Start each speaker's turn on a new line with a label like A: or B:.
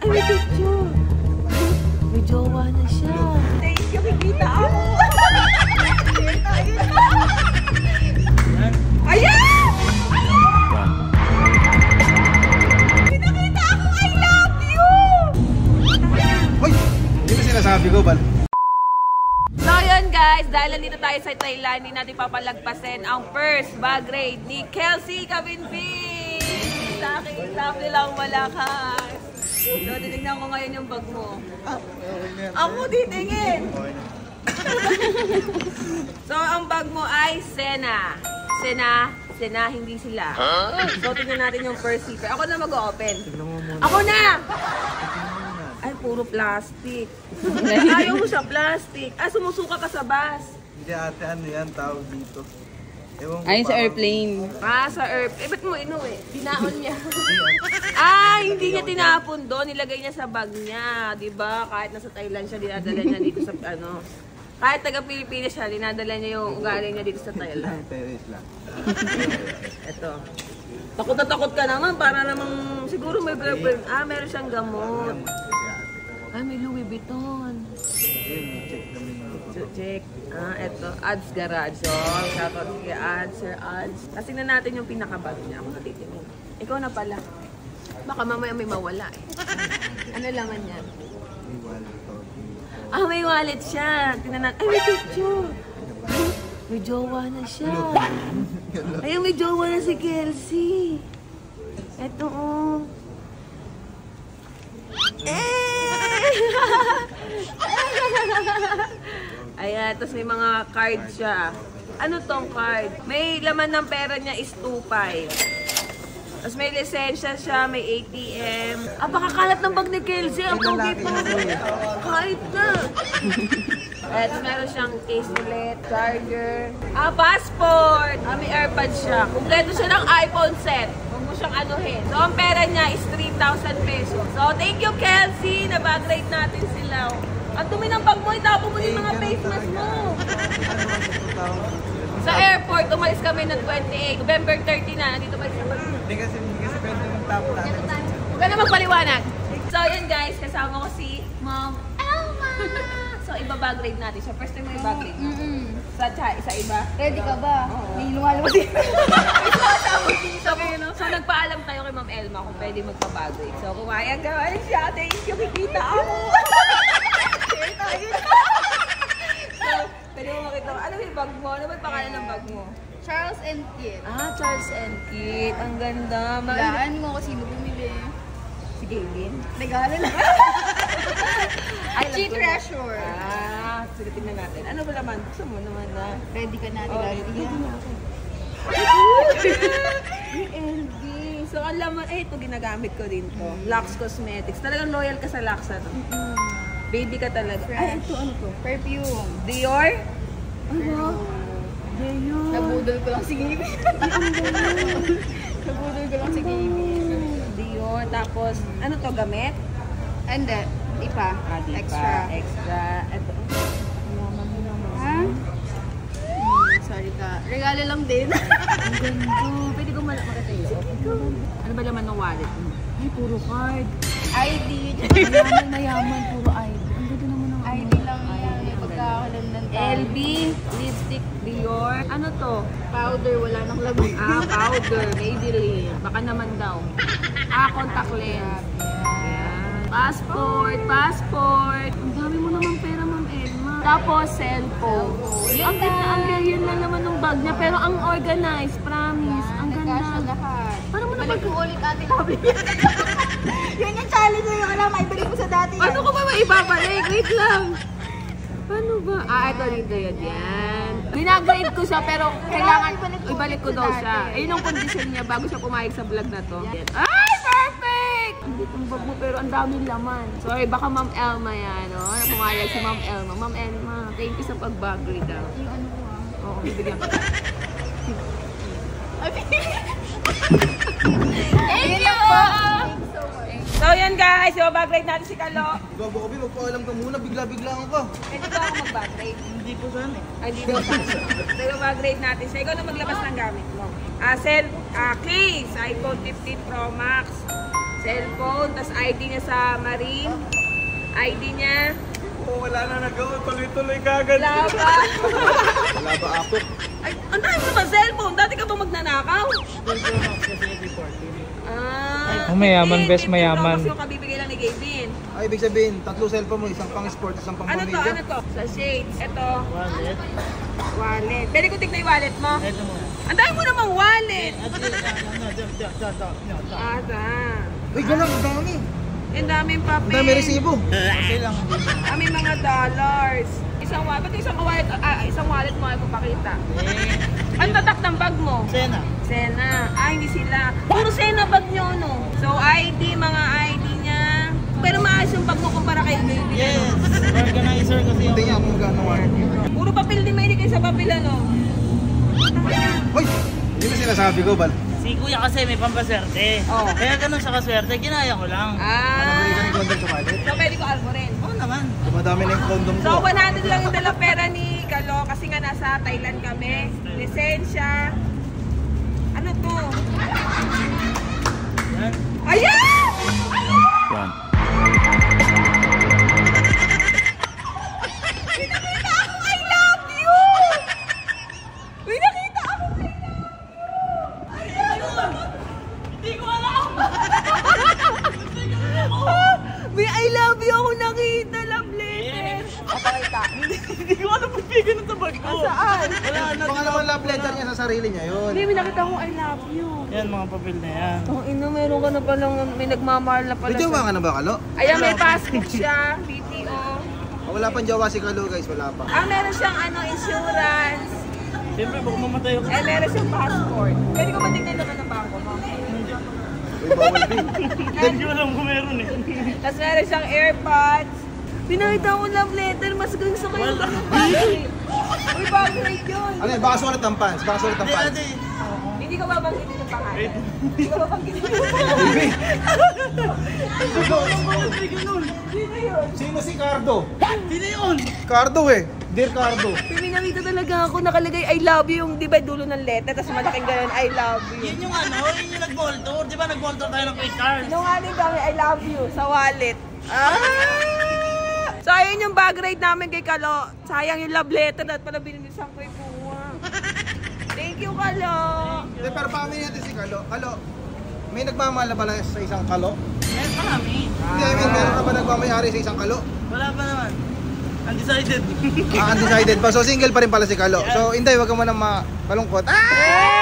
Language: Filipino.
A: Ay, may picture. May jowa na siya. Thank you, kikita ako. Ayan! Pinakita ako, I love you!
B: Uy! Hindi ba sinasabi ko, Bal?
A: So yun guys, dahil nandito tayo sa Thailand, hindi natin papalagpasin ang first bag raid ni Kelsey Kabinbin! Sa aking love nilang malakas. So, titignan ko ngayon yung bag mo. Ako titingin! So, ang bag mo ay Sena. Sena, hindi sila. So, tignan natin yung first zipper. Ako na mag-open. Ako na! Ay, puro plastic. Ayaw mo sa plastic. Ah, sumusuka ka sa bus.
B: Hindi ate, ano yan, tawag dito.
C: Ay, sa airplane.
A: Ah, sa airplane. Eh, ba't mo inuwi? Dinaon niya. Ah, hindi niya tinapon doon. Nilagay niya sa bag niya. Diba? Kahit nasa Thailand siya, dinadala niya dito sa ano. Kahit taga-Pilipinas siya, dinadala niya yung ugali niya dito sa Thailand. Ito. Takot na takot ka naman. Para namang siguro may girlfriend. Ah, meron siyang gamot. Ay, may Louis Vuitton. So, check. Ah, eto. Ads Garage. So, shoutout kay Ads, Sir Ads. Kasi na natin yung pinakabag niya. Ako natitingin. Ikaw na pala. Baka mamaya may mawala eh. Ano laman yan? Ah, may wallet siya. Tingnan natin. Ay, may picture. Ay, may jowa na siya. Ay, may jowa na si Kelsey. Eto, oh. Ayan, tapos may mga card siya. Ano tong card? May laman ng pera niya is 2.5. Tapos may lisensya siya, may ATM. Ah, baka kalat ng bag ni Kelsey. Ang pogi pa. Kahit na. Tapos meron siyang case ulit, charger. Ah, passport. Ah, may AirPods siya. Kumpleto siya ng iPhone set. Huwag mo siyang anuhin. So, ang pera niya is 3,000 pesos. So, thank you, Kelsey. Nabag-rate natin sila. Ang dumi ng bag mo, itapo mo yung mga face mask mo. Sa airport, umalis kami ng 28. November 30 na, nandito ba sa bag mo?
B: Hindi kasi pwede yung tapo natin.
A: Huwag ka na magpaliwanag. So, yun guys, kasama ko si Ma'am Elma. So, ibabag rate natin siya. First time mo ibag rate mo. Sa iba?
C: Ready ka ba? May lumalabas din.
A: So, nagpaalam tayo kay Ma'am Elma kung pwede magpabag rate. So, kumayag ka siya. Thank you, kikita ako. Share tayo. So, pwede mo makita. Ano yung bag mo? Ano ba yung pangalan ng bag mo?
C: Charles and Kit.
A: Ah, Charles and Kit. Ang ganda.
C: Laan mo kung sino bumili.
A: Si Gaylin?
C: Regalo lang. Cheat treasure.
A: Ah, sige, tingnan natin. Ano ba naman? Gusto mo naman na?
C: Ready ka na,
A: Ready
C: regalo
A: na ako. LV. So, ang laman, ito ginagamit ko din to. Lux Cosmetics. Talagang loyal ka sa Lux, ano? Baby ka talaga. Ay, ito ano to?
C: Perfume.
A: Dior? Ano? Dior.
C: Nabudol ko lang si Gaby. Nabudol ko lang si Gaby.
A: Dior. Tapos, ano to? Gamit?
C: And then, ipa. Extra.
A: Extra. Ito.
C: Ha? Sorry ka. Regalo lang din.
A: Ang ganda. Pwede ko makita yun. Ano ba laman ng wallet mo? Ay, puro card.
C: ID.
A: Mayaman, puro ID. Ang ganda naman ng
C: ID lang yan. Yung pagkakalan ng
A: LB, lipstick, Dior. Ano to?
C: Powder, wala nang labi.
A: Ah, powder, Maybelline. Baka naman daw. Ah, contact lens. Ayan. Passport. Ang dami mo naman pera, Ma'am Elma. Tapos, cellphone. Ang ganda, yun lang naman ng bag niya. Pero ang organized, promise. Ang
C: Nagkasya
A: ganda.
C: lahat.
A: Paano mo
C: Balik mo ulit ate labi. Yun yung challenge na yung alam. Ibalik mo sa dati.
A: Paano ko ba maibabalik? Wait lang. Paano ba? Ah, ito dito yun. Yan. Binagrade ko siya pero kailangan ibalik ko daw siya. Ayun ang condition niya bago siya pumayag sa vlog na to. Yan. Ay, perfect! Hindi itong bag mo pero ang daming laman. Sorry, baka Ma'am Elma yan. Oh. Pumayag si Ma'am Elma. Ma'am Elma, thank you sa pag-bagrade daw.
C: Yung ano ko
A: Oo, bibigyan ko. Thank you! So yan guys, yung bagrade natin si Kalo.
B: Gabo Kobe, magpaalam ka muna, bigla-biglaan ka.
A: Pwede ba ako mag-bagrade?
B: Hindi po sana eh.
A: Ay, hindi daw sana. So yung bagrade natin siya. Ikaw na maglabas ng gamit mo. Case, iPhone 15 Pro Max. cellphone, tas ID niya sa Marine. ID niya.
B: Oh, wala na nagawa. Tuloy-tuloy kagad.
A: Wala ba?
B: Wala ba ako?
A: Ay, ang dami mo naman cellphone. Dati ka ba magnanakaw?
D: Oh, mayaman, best
A: 15
D: mayaman.
A: Pro Max yung kabibigay lang ni Gavin.
B: Ay, ibig sabihin, 3 cellphone mo. Isang pang sport, isang pang
A: Ano to?
B: pamilya.
A: Ano to? Sa shades. Ito.
D: Wallet.
A: Wallet. Pwede ko tignan yung wallet mo?
D: Ito mo.
A: Ang dami mo namang wallet.
D: Ah,
A: Ata.
B: Uy, ganun, ang dami.
A: Ang daming papel.
B: Ang dami resibo.
D: Okay lang.
A: May mga dollars. Isang wallet. Ba't isang wallet mo ay papakita? Ang tatak ng bag mo?
D: Sena.
A: Sena. Hindi sila. Puro Sena bag nyo, no? So, ID, mga ID niya. Pero maayos yung bag mo kumpara kay Baby.
D: Yes. Organizer kasi
B: Hindi
D: yung...
B: niya ako magkano one.
A: Puro papel din, may kayo sa papel, ano?
B: Uy! Hindi na sinasabi ko, Bal.
D: Si kuya kasi may pampaswerte.
A: Oh.
D: Kaya ganun siya kaswerte, ginaya ko lang.
B: Ano ba yung condom sa wallet?
A: So, pwede ko albo rin.
D: Oo naman.
B: Madami na yung condom
A: So,
B: ko.
A: 100 lang yung dala pera ni Kalo kasi nga nasa Thailand kami. Lisensya. Ano to?
D: Yan.
A: Ayan! Pinakita ako, I love you! Pinakita ako, I love you! Ayun! Hindi ko alam! May I love you ako nakita, love letter! Papakita.
D: Hindi ko alam ba't may ganun sa bag ko.
A: Saan?
D: Wala na.
B: Mga naman love letter niya sa sarili niya yun.
A: Hindi, may nakita akong I love you.
D: Yan mga papel na yan.
A: Oh, ino, meron ka na palang, may nagmamahal na pala.
B: May jowa ka na ba, Kalo?
A: Ayan, may passport siya, BTO.
B: Wala pang jowa si Kalo, guys. Wala pa.
A: Meron siyang insurance.
D: Siyempre, baka mamatay ako.
A: Meron siyang passport. Pwede ko matignan naman ng bangko mo.
B: Uy, bawal din.
D: Hindi ko alam kung meron eh.
A: Tapos meron siyang AirPods. Pinakita ko love letter, mas gusto ko yung bagay. Uy, bagay yun.
B: Ano yun? Baka sulat ng pants. Baka sulat ng
D: Hindi,
B: pants.
D: ate.
A: Hindi ko babanggitin yung pangalan. Hindi ko babanggitin yung pangalan.
B: Baby!
A: Sino yun?
B: Sino si Cardo?
D: Sino yun?
B: Cardo eh. Dear Cardo.
A: May nakita talaga ako, nakalagay I love you yung di ba dulo ng letter, tapos malaking ganun I love you.
D: Yun yung ano, yun yung nag-ball tour. Di ba nag-ball tour tayo ng fake cars?
A: Sinungaling kami, I love you, sa wallet. So, ayun yung bag ride namin kay Kalo. Sayang yung love letter at pala binilisan ko yung kuha. Thank you, Kalo.
B: Hindi, pero paano natin si Kalo? Kalo, may nagmamahal na pala sa isang Kalo?
D: Yes, marami.
B: Hindi, I mean, meron na ba nagmamayari sa isang Kalo?
D: Wala pa naman. Undecided.
B: Undecided pa. So, single pa rin pala si Kalo. So, hindi, wag ka mo na malungkot. Ah!